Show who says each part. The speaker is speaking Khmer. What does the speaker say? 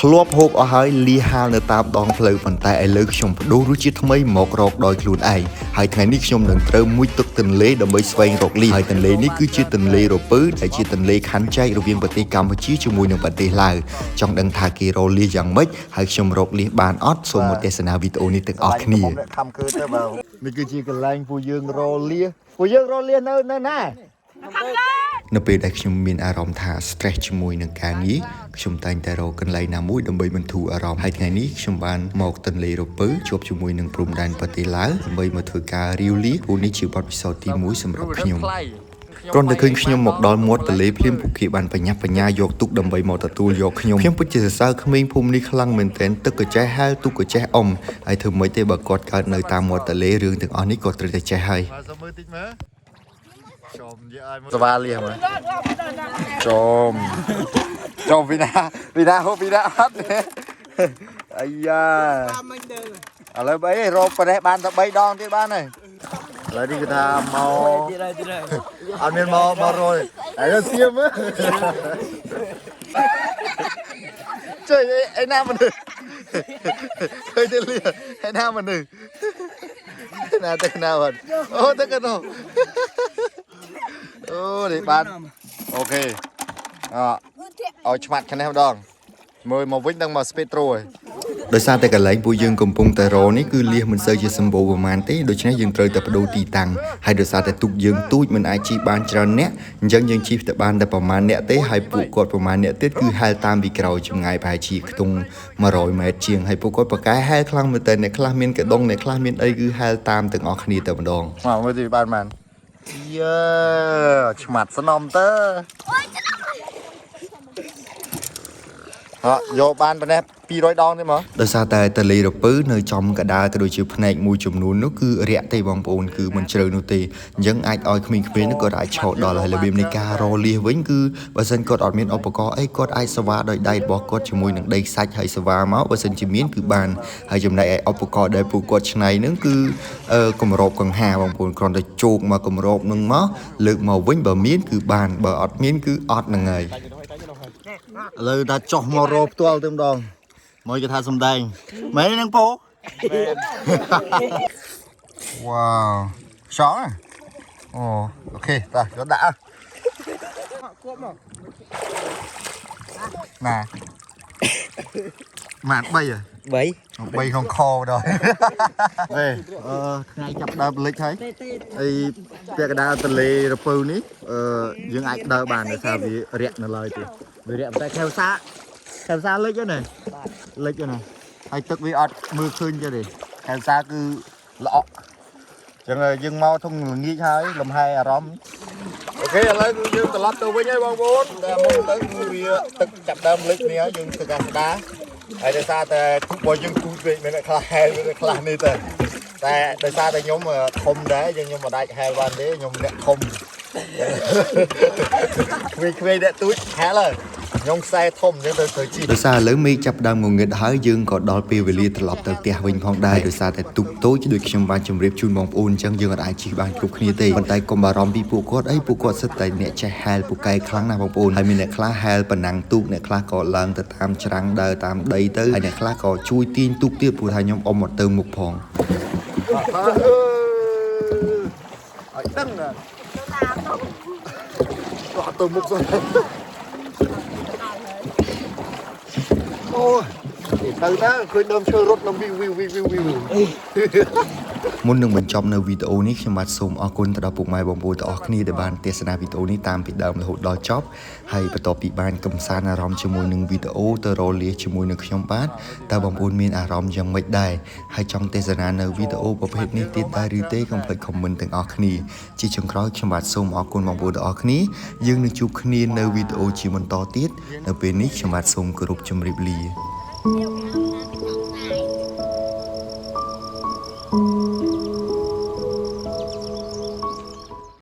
Speaker 1: ធ្លាប់ហូបអស់ហើយលីហាលនៅតាមដងផ្លូវប៉ុន្តែឥឡូវខ្ញុំបដូររសជាតិថ្មីមករកដោយខ្លួនឯងហើយថ្ងៃនេះខ្ញុំនឹងត្រូវមុជទឹកទន្លេដើម្បីស្វែងរកលីហើយទន្លេនេះគឺជាទន្លេរពៅដែលជាទន្លេខណ្ឌចែករវាងប្រទេសកម្ពុជាជាមួយនឹងប្រទេសឡាវចង់ដឹងថាគេរកលីយ៉ាងម៉េចហើយខ្ញុំរកលីបានអត់សូមមកទស្សនាវីដេអូនេះទាំងអស់គ្នាខំគឺទៅបើនេះគឺជាកន្លែងពួកយើងរកលីនៅណានៅពេលដែលខ្ញុំមានអារម្មណ៍ថា stress ជាមួយនឹងការងារខ្ញុំតែងតែរកកន្លែងណាមួយដើម្បីបន្ធូរអារម្មណ៍ហើយថ្ងៃនេះខ្ញុំបានមកទន្លេរពៅជួបជាមួយនឹងព្រំដែនប្រទេសឡាវដើម្បីមកធ្វើការរាវលីព្រោះនេះជាបទពិសោធន៍ទី1សម្រាប់ខ្ញុំគ្រាន់តែឃើញខ្ញុំមកដល់មាត់ទន្លេភ្លាមពួកគេបានបញ្ញាយកទូកដើម្បីមកទទួលយកខ្ញុំពិតជាសរសើរក្មេងភូមិនេះខ្លាំងមែនទែនទឹកក៏ចេះហែលទូកក៏ចេះអុំហើយធ្វើម៉េចទេបើគាត់កើតនៅតាមមាត់ទន្លេរឿងទាំងអស់នេះក៏ត្រូវតែចេះហើយសវ៉ាលៀមើលចុំពីណាហូបពីណាអត់អាយ៉ាឥឡូវបីរកប្រេះបានតែ3ដងទៀតបានហើយឥឡូវនេះគឺថាមកអត់មានមករយហើយសៀមមើលជួយឯណាមនុស្សឃើញទៅលៀឯណាមនុស្សណាទៅណាអត់អូទៅកណ្ដោអូនេះបានអូខេឲ្យឆ្មាត់គ្នាម្ដងមើលមកវិញដឹងមកស្ពេត្រូហើយដោយសារតែកន្លែងពួកយើងកំពុងតែរនេះគឺលៀសមិនសូវជាសម្បូរប្រហែលទេដូច្នេះយើងត្រូវតែបដូរទីតាំងហើយដោយសារតែទូកយើងទូចមិនអាចជិះបានច្រើនអ្នកអញ្ចឹងយើងជិះតែបានតែប្រហែលអ្នកទេហើយពួកគាត់ប្រហែលអ្នកទៀតគឺហែលតាមពីក្រោយចម្ងាយប្រហែលជាខ្ទង់100ម៉ែត្រជាងហើយពួកគាត់ប្រកែហែលខ្លាំងមែនតើអ្នកខ្លះមានកដុងអ្នកខ្លះមានអីគឺហែលតាមទាំងអស់គ្នាតែម្ដងមកមើលទីបានយើឆ្មាត់ស្នំទៅយកបានប៉ុណ្ណេះ200ដងទេមកដោយសារតែទន្លេរពៅនៅចំកដាលក៏ដូចជាផ្នែកមួយចំនួននោះគឺរាក់ទេបងប្អូនគឺមិនជ្រៅនោះទេអញ្ចឹងអាចឲ្យក្មេងៗនោះគាត់អាចឆោតដល់ហើយរបៀបនៃការរលៀសវិញគឺបើសិនគាត់អត់មានឧបករណ៍អីគាត់អាចស្វាដោយដៃរបស់គាត់ជាមួយនឹងដីខ្សាច់ហើយស្វាមកបើសិនជាមានគឺបានហើយចំណែកឯឧបករណ៍ដែលពួកគាត់ច្នៃនឹងគឺគម្របកង្ហាបងប្អូនគ្រាន់តែជោគមកគម្របនឹងមកលើកមកវិញបើមានគឺបានបើអត់មានគឺអត់ហ្នឹងហើយឥឡូវថាចោះមករកផ្ទាល់ទៅម្ដងមកគេថាសំដែងមែនហ្នឹងពោវ៉ាវខ្យល់អូខេតោះយកដាក់ណាម៉ាត់3ក្នុងខដល់ថ្ងៃចាប់ដើរបលិចហើយអីពាក់កណ្ដាលទន្លេរពៅនេះយើងអាចដើរបានដោយសារវារាក់នៅឡើយទេវារាក់តែខែវសាលិចហ្នឹងណាលិចហ្នឹងណាហើយទឹកវាអត់មើលឃើញទេខែវសាគឺល្អក់អញ្ចឹងយើងមកធំល្ងាចហើយលំហែអារម្មណ៍អូខេឥឡូវគឺយើងត្រឡប់ទៅវិញហើយបងប្អូនតែមុនទៅគឺវាទឹកចាប់ដើមលិចនេះហើយយើងធ្វើការស្ដាហើយដោយសារតែទូករបស់យើងទូចពេកមានអ្នកខ្លះហែលមានអ្នកខ្លះនេះទៅតែដោយសារតែខ្ញុំធំដែរខ្ញុំមិនដាច់ហែលបានទេខ្ញុំអ្នកធំក្មេងៗអ្នកទូចហែលហើយខ្ញុំខ្សែធំអញ្ចឹងទៅជីដោយសារឥឡូវមេឃចាប់ដើមងងឹតហើយយើងក៏ដល់ពេលវេលាត្រឡប់ទៅផ្ទះវិញផងដែរដោយសារតែទូកតូចដូចខ្ញុំបានជម្រាបជូនបងប្អូនអញ្ចឹងយើងអាចជិះបានគ្រប់គ្នាទេប៉ុន្តែកុំបារម្ភពីពួកគាត់ពួកគាត់សិតតែអ្នកចេះហែលពូកែខ្លាំងណាស់បងប្អូនហើយមានអ្នកខ្លះហែលប៉ុណ្ណឹងទូកអ្នកខ្លះក៏ឡើងទៅតាមច្រាំងដើរតាមដីទៅហើយអ្នកខ្លះក៏ជួយទាញទូកទៀតព្រោះថាខ្ញុំអុំមកទៅមុខផងអត់ដឹងណាក៏ទៅមុខទៅអូទៅឃើញដើមឈើរត់នៅវីមុននឹងបញ្ចប់នៅវីដេអូនេះខ្ញុំបាទសូមអរគុណទៅដល់ពុកម៉ែបងប្អូនទាំងអស់គ្នាដែលបានទស្សនាវីដេអូនេះតាមពីដើមរហូតដល់ចប់ហើយបន្ទាប់ពីបានកំសាន្តអារម្មណ៍ជាមួយនឹងវីដេអូទៅរលាជាមួយនឹងខ្ញុំបាទតើបងប្អូនមានអារម្មណ៍យ៉ាងម៉េចដែរហើយចង់ទស្សនានៅវីដេអូប្រភេទនេះទៀតដែរឬទេកុំភ្លេច comment ទាំងអស់គ្នាជាចុងក្រោយខ្ញុំបាទសូមអរគុណបងប្អូនទាំងអស់គ្នាយើងនឹងជួបគ្នានៅវីដេអូជាបន្តទៀតនៅពេលនេះខ្ញុំបាទសូមគោរពជម្រាបលា Thank you.